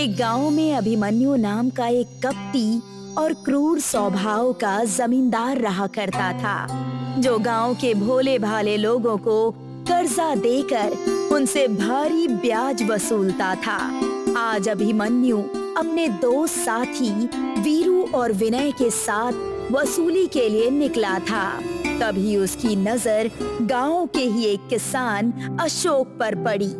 एक गांव में अभिमन्यु नाम का एक कपटी और क्रूर स्वभाव का जमींदार रहा करता था, जो गांव के भोले भाले लोगों को कर्जा देकर उनसे भारी ब्याज वसूलता था। आज अभिमन्यु अपने दो साथी वीरू और विनय के साथ वसूली के लिए निकला था। तभी उसकी नजर गांव के ही एक किसान अशोक पर पड़ी।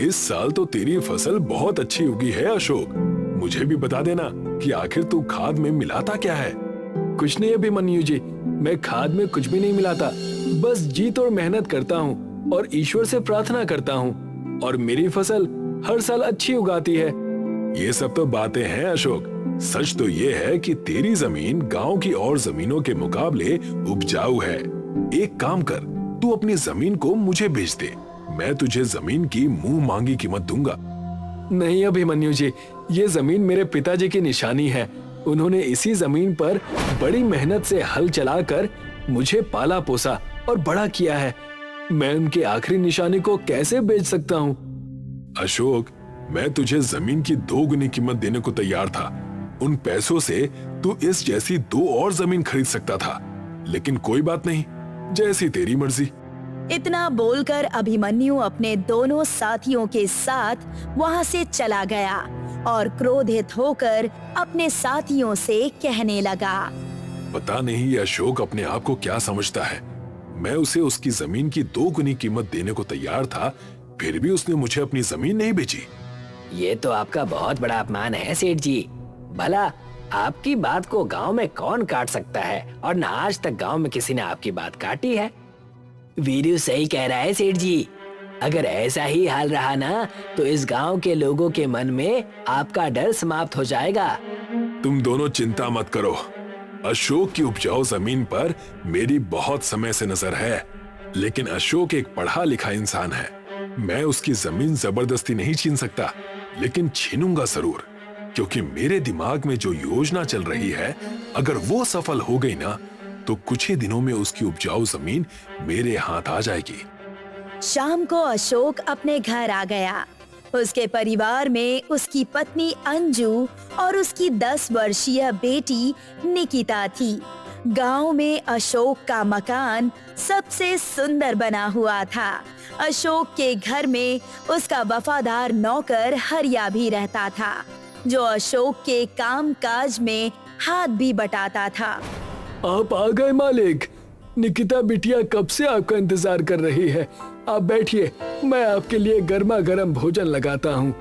इस साल तो तेरी फसल बहुत अच्छी उगी है अशोक। मुझे भी बता देना कि आखिर तू खाद में मिलाता क्या है। कुछ नहीं अभिमन्यु जी, मैं खाद में कुछ भी नहीं मिलाता, बस जी तोड़ मेहनत करता हूँ और ईश्वर से प्रार्थना करता हूँ और मेरी फसल हर साल अच्छी उगाती है। ये सब तो बातें हैं अशोक, सच तो ये है कि तेरी जमीन गांव की और जमीनों के मुकाबले उपजाऊ है। एक काम कर, तू अपनी जमीन को मुझे बेच दे, मैं तुझे जमीन की मुंह मांगी कीमत दूंगा। नहीं अभिमन्यु जी, ये जमीन मेरे पिताजी की निशानी है। उन्होंने इसी जमीन पर बड़ी मेहनत से हल चलाकर मुझे पाला पोसा और बड़ा किया है। मैं उनकी आखिरी निशानी को कैसे बेच सकता हूँ? अशोक, मैं तुझे जमीन की 2 गुनी कीमत देने को तैयार था। उन पैसों से तू इस जैसी 2 और जमीन खरीद सकता था, लेकिन कोई बात नहीं, जैसी तेरी मर्जी। इतना बोलकर अभिमन्यु अपने दोनों साथियों के साथ वहां से चला गया और क्रोधित होकर अपने साथियों से कहने लगा, पता नहीं ये अशोक अपने आप को क्या समझता है। मैं उसे उसकी जमीन की 2 गुनी कीमत देने को तैयार था, फिर भी उसने मुझे अपनी जमीन नहीं बेची। ये तो आपका बहुत बड़ा अपमान है सेठ जी। भला आपकी बात को गांव में कौन काट सकता है, और न आज तक गांव में किसी ने आपकी बात काटी है। वीरू सही कह रहा है सेठ जी, अगर ऐसा ही हाल रहा ना तो इस गांव के लोगों के मन में आपका डर समाप्त हो जाएगा। तुम दोनों चिंता मत करो, अशोक की उपजाऊ जमीन पर मेरी बहुत समय से नजर है, लेकिन अशोक एक पढ़ा लिखा इंसान है। मैं उसकी जमीन जबरदस्ती नहीं छीन सकता, लेकिन छीनूंगा जरूर, क्योंकि मेरे दिमाग में जो योजना चल रही है, अगर वो सफल हो गई ना तो कुछ ही दिनों में उसकी उपजाऊ जमीन मेरे हाथ आ जाएगी। शाम को अशोक अपने घर आ गया। उसके परिवार में उसकी पत्नी अंजू और उसकी 10 वर्षीय बेटी निकिता थी। गांव में अशोक का मकान सबसे सुंदर बना हुआ था। अशोक के घर में उसका वफादार नौकर हरिया भी रहता था, जो अशोक के काम काज में हाथ भी बटाता था। आप आ गए मालिक। निकिता बिटिया कब से आपका इंतजार कर रही है। आप बैठिए, मैं आपके लिए गर्मा गर्म भोजन लगाता हूँ।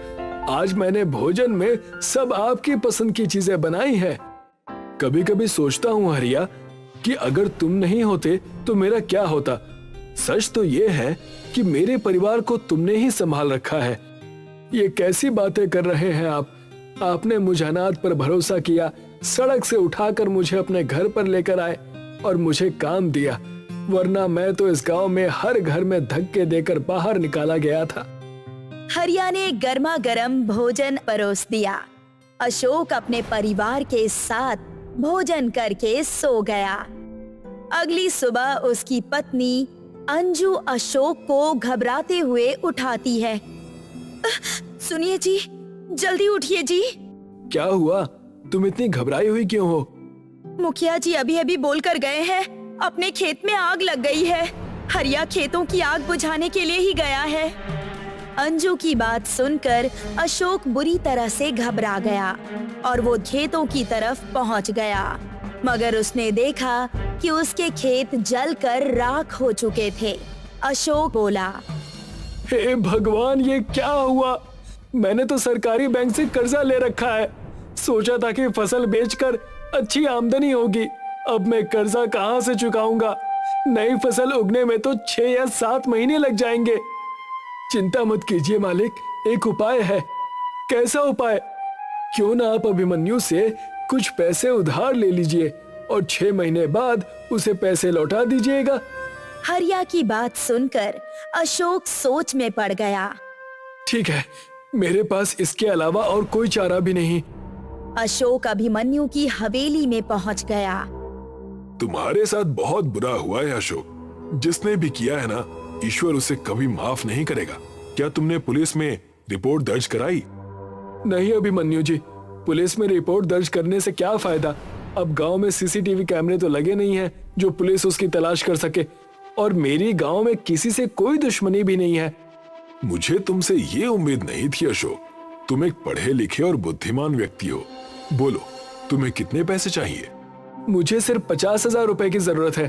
आज मैंने भोजन में सब आपकी पसंद की चीजें बनाई हैं। कभी कभी सोचता हूँ हरिया कि अगर तुम नहीं होते तो मेरा क्या होता। सच तो ये है कि मेरे परिवार को तुमने ही संभाल रखा है। ये कैसी बातें कर रहे हैं आप। आपने मुझ अनाथ पर भरोसा किया, सड़क से उठाकर मुझे अपने घर पर लेकर आए और मुझे काम दिया, वरना मैं तो इस गांव में हर घर में धक्के देकर बाहर निकाला गया था। हरिया ने गर्मा गर्म भोजन परोस दिया। अशोक अपने परिवार के साथ भोजन करके सो गया। अगली सुबह उसकी पत्नी अंजू अशोक को घबराते हुए उठाती है। सुनिए जी, जल्दी उठिए जी। क्या हुआ? तुम इतनी घबराई हुई क्यों हो? मुखिया जी अभी अभी बोलकर गए हैं, अपने खेत में आग लग गई है। हरिया खेतों की आग बुझाने के लिए ही गया है। अंजू की बात सुनकर अशोक बुरी तरह से घबरा गया और वो खेतों की तरफ पहुंच गया, मगर उसने देखा कि उसके खेत जलकर राख हो चुके थे। अशोक बोला, हे भगवान, ये क्या हुआ? मैंने तो सरकारी बैंक से कर्जा ले रखा है। सोचा था कि फसल बेचकर अच्छी आमदनी होगी। अब मैं कर्जा कहां से चुकाऊंगा? नई फसल उगने में तो 6 या 7 महीने लग जाएंगे। चिंता मत कीजिए मालिक, एक उपाय है। कैसा उपाय? क्यों ना आप अभिमन्यु से कुछ पैसे उधार ले लीजिए और 6 महीने बाद उसे पैसे लौटा दीजिएगा। हरिया की बात सुनकर अशोक सोच में पड़ गया। ठीक है, मेरे पास इसके अलावा और कोई चारा भी नहीं। अशोक अभिमन्यु की हवेली में पहुंच गया। तुम्हारे साथ बहुत बुरा हुआ है अशोक। जिसने भी किया है ना, ईश्वर उसे कभी माफ नहीं करेगा। क्या तुमने पुलिस में रिपोर्ट दर्ज कराई? नहीं अभिमन्यु जी, पुलिस में रिपोर्ट दर्ज करने से क्या फायदा। अब गांव में सीसीटीवी कैमरे तो लगे नहीं हैं जो पुलिस उसकी तलाश कर सके, और मेरी गांव में किसी से कोई दुश्मनी भी नहीं है। मुझे तुमसे ये उम्मीद नहीं थी अशोक। तुम एक पढ़े लिखे और बुद्धिमान व्यक्ति हो। बोलो, तुम्हें कितने पैसे चाहिए? मुझे सिर्फ 50,000 रुपए की जरूरत है।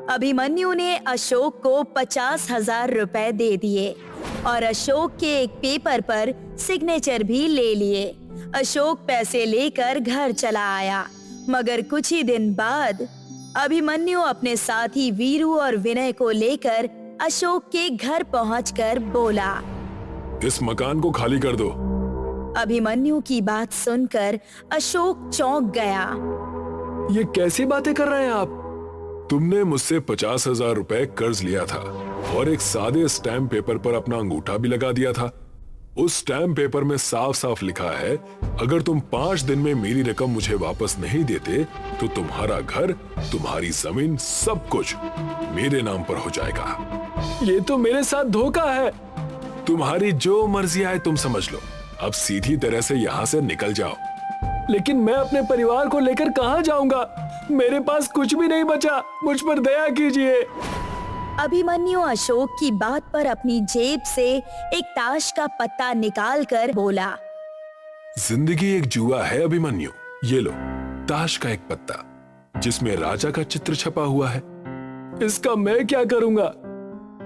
अभिमन्यु ने अशोक को 50,000 रुपए दे दिए और अशोक के एक पेपर पर सिग्नेचर भी ले लिए। अशोक पैसे लेकर घर चला आया, मगर कुछ ही दिन बाद अभिमन्यु अपने साथी वीरू और विनय को लेकर अशोक के घर पहुंचकर बोला, इस मकान को खाली कर दो। अभिमन्यु की बात सुनकर अशोक चौंक गया। ये कैसी बातें कर रहे हैं आप? तुमने मुझसे 50,000 रुपए कर्ज लिया था और एक सादे स्टैम्प पेपर पर अपना अंगूठा भी लगा दिया था। उस स्टैम्प पेपर में साफ साफ लिखा है, अगर तुम 5 दिन में मेरी रकम मुझे वापस नहीं देते तो तुम्हारा घर, तुम्हारी जमीन, सब कुछ मेरे नाम पर हो जाएगा। ये तो मेरे साथ धोखा है। तुम्हारी जो मर्जी आए तुम समझ लो। अब सीधी तरह से यहाँ से निकल जाओ। लेकिन मैं अपने परिवार को लेकर कहाँ जाऊंगा? मेरे पास कुछ भी नहीं बचा। मुझ पर दया कीजिए। अभिमन्यु अशोक की बात पर अपनी जेब से एक ताश का पत्ता निकालकर बोला, जिंदगी एक जुआ है अभिमन्यु। ये लो, ताश का एक पत्ता जिसमें राजा का चित्र छपा हुआ है। इसका मैं क्या करूंगा?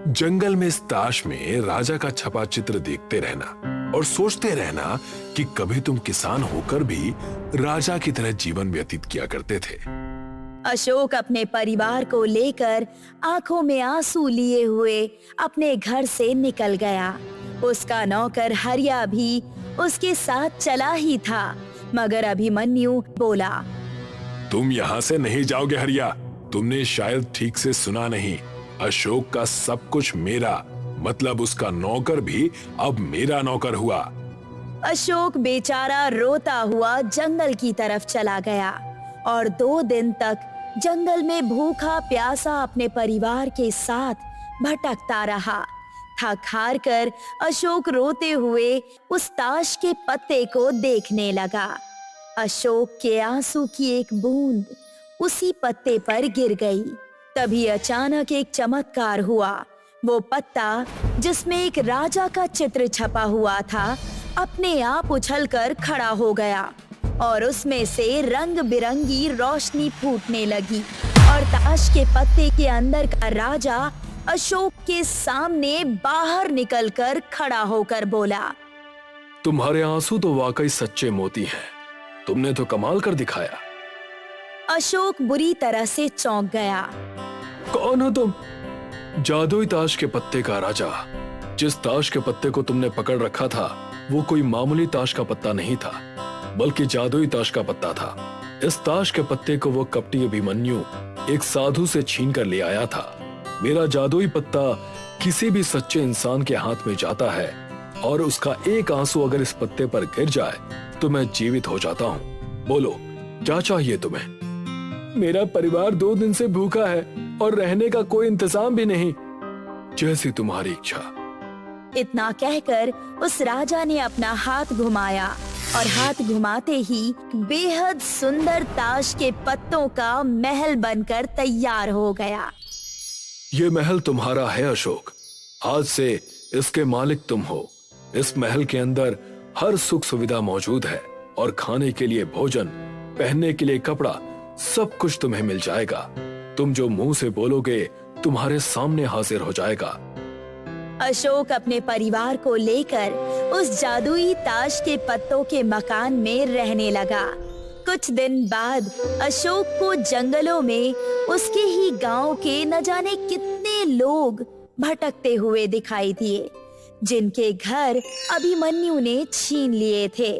जंगल में इस ताश में राजा का छपा चित्र देखते रहना और सोचते रहना कि कभी तुम किसान होकर भी राजा की तरह जीवन व्यतीत किया करते थे। अशोक अपने परिवार को लेकर आंखों में आंसू लिए हुए अपने घर से निकल गया। उसका नौकर हरिया भी उसके साथ चला ही था, मगर अभिमन्यु बोला, तुम यहाँ से नहीं जाओगे हरिया। तुमने शायद ठीक से सुना नहीं। अशोक का सब कुछ मेरा, मतलब उसका नौकर भी अब मेरा नौकर हुआ। अशोक बेचारा रोता हुआ जंगल की तरफ चला गया और 2 दिन तक जंगल में भूखा प्यासा अपने परिवार के साथ भटकता रहा। थक हार कर अशोक रोते हुए उस ताश के पत्ते को देखने लगा। अशोक के आंसू की एक बूंद उसी पत्ते पर गिर गई। तभी अचानक एक चमत्कार हुआ। वो पत्ता जिसमें एक राजा का चित्र छपा हुआ था अपने आप उछलकर खड़ा हो गया और उसमें से रंग बिरंगी रोशनी फूटने लगी और ताश के पत्ते के अंदर का राजा अशोक के सामने बाहर निकलकर खड़ा होकर बोला, तुम्हारे आंसू तो वाकई सच्चे मोती हैं। तुमने तो कमाल कर दिखाया। अशोक बुरी तरह से चौंक गया। कौन हो तुम? जादुई ताश के पत्ते का राजा। जिस ताश के पत्ते को तुमने पकड़ रखा था वो कोई मामूली ताश का पत्ता नहीं था, बल्कि जादुई ताश का पत्ता था। इस ताश के पत्ते को वो कपटी अभिमन्यु एक साधु से छीन कर ले आया था। मेरा जादुई पत्ता किसी भी सच्चे इंसान के हाथ में जाता है और उसका एक आंसू अगर इस पत्ते पर गिर जाए तो मैं जीवित हो जाता हूँ। बोलो, क्या चाहिए तुम्हें? मेरा परिवार 2 दिन से भूखा है और रहने का कोई इंतजाम भी नहीं। जैसी तुम्हारी इच्छा। इतना कहकर उस राजा ने अपना हाथ घुमाया और हाथ घुमाते ही बेहद सुंदर ताश के पत्तों का महल बनकर तैयार हो गया। ये महल तुम्हारा है अशोक। आज से इसके मालिक तुम हो। इस महल के अंदर हर सुख सुविधा मौजूद है और खाने के लिए भोजन, पहनने के लिए कपड़ा, सब कुछ तुम्हें मिल जाएगा। तुम जो मुंह से बोलोगे तुम्हारे सामने हाजिर हो जाएगा। अशोक अपने परिवार को लेकर उस जादुई ताश के पत्तों के मकान में रहने लगा। कुछ दिन बाद अशोक को जंगलों में उसके ही गांव के न जाने कितने लोग भटकते हुए दिखाई दिए, जिनके घर अभिमन्यु ने छीन लिए थे।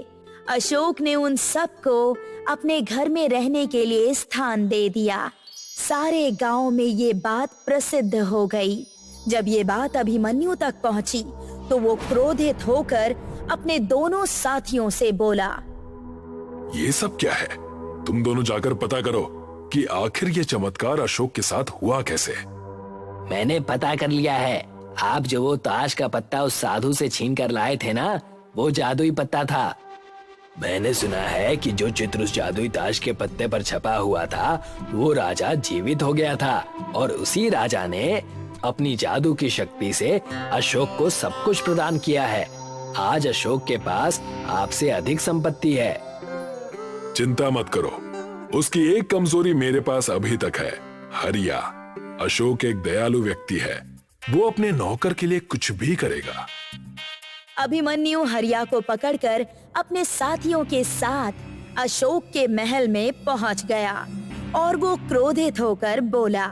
अशोक ने उन सबको अपने घर में रहने के लिए स्थान दे दिया। सारे गांव में ये बात प्रसिद्ध हो गई। जब ये बात अभिमन्यु तक पहुंची तो वो क्रोधित होकर अपने दोनों साथियों से बोला, ये सब क्या है? तुम दोनों जाकर पता करो कि आखिर ये चमत्कार अशोक के साथ हुआ कैसे। मैंने पता कर लिया है। आप जो वो ताश का पत्ता उस साधु से छीन कर लाए थे ना, वो जादुई पत्ता था। मैंने सुना है कि जो चित्र उस जादुई ताश के पत्ते पर छपा हुआ था वो राजा जीवित हो गया था और उसी राजा ने अपनी जादू की शक्ति से अशोक को सब कुछ प्रदान किया है। आज अशोक के पास आपसे अधिक संपत्ति है। चिंता मत करो, उसकी एक कमजोरी मेरे पास अभी तक है, हरिया। अशोक एक दयालु व्यक्ति है, वो अपने नौकर के लिए कुछ भी करेगा। अभिमन्यु हरिया को पकड़कर अपने साथियों के साथ अशोक के महल में पहुंच गया और वो क्रोधित होकर बोला,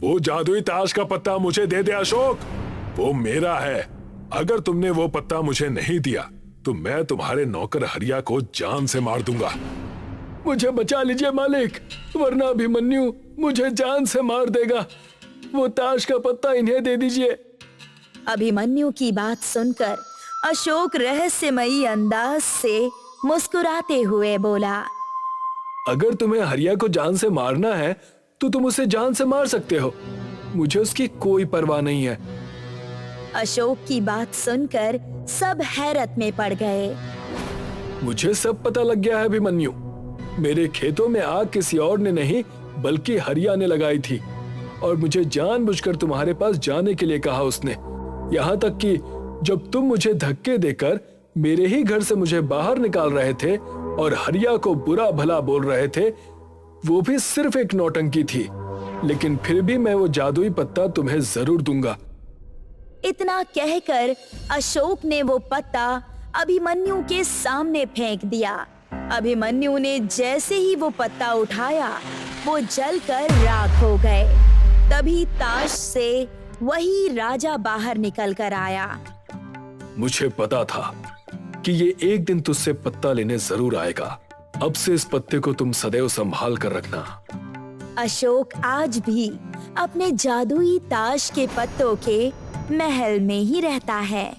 वो जादुई ताश का पत्ता मुझे दे दे अशोक, वो मेरा है। अगर तुमने वो पत्ता मुझे नहीं दिया तो मैं तुम्हारे नौकर हरिया को जान से मार दूंगा। मुझे बचा लीजिए मालिक, वरना अभिमन्यु मुझे जान से मार देगा। वो ताश का पत्ता इन्हें दे दीजिए। अभिमन्यु की बात सुनकर अशोक रहस्यमयी अंदाज से मुस्कुराते हुए बोला, अगर तुम्हें हरिया को जान से मारना है तो तुम उसे जान से मार सकते हो, मुझे उसकी कोई परवाह नहीं है। अशोक की बात सुनकर सब हैरत में पड़ गए। मुझे सब पता लग गया है अभिमन्यु, मेरे खेतों में आग किसी और ने नहीं बल्कि हरिया ने लगाई थी और मुझे जानबूझकर तुम्हारे पास जाने के लिए कहा उसने। यहाँ तक कि जब तुम मुझे धक्के देकर मेरे ही घर से मुझे बाहर निकाल रहे थे और हरिया को बुरा भला बोल रहे थे, वो भी सिर्फ एक नौटंकी थी, लेकिन फिर भी मैं वो जादुई पत्ता तुम्हें जरूर दूंगा। इतना कहकर अशोक ने वो पत्ता अभिमन्यु के सामने फेंक दिया। अभिमन्यु ने जैसे ही वो पत्ता उठाया वो जलकर राख हो गए। तभी ताश से वही राजा बाहर निकल कर आया। मुझे पता था कि ये एक दिन तुझसे पत्ता लेने जरूर आएगा। अब से इस पत्ते को तुम सदैव संभाल कर रखना। अशोक आज भी अपने जादुई ताश के पत्तों के महल में ही रहता है।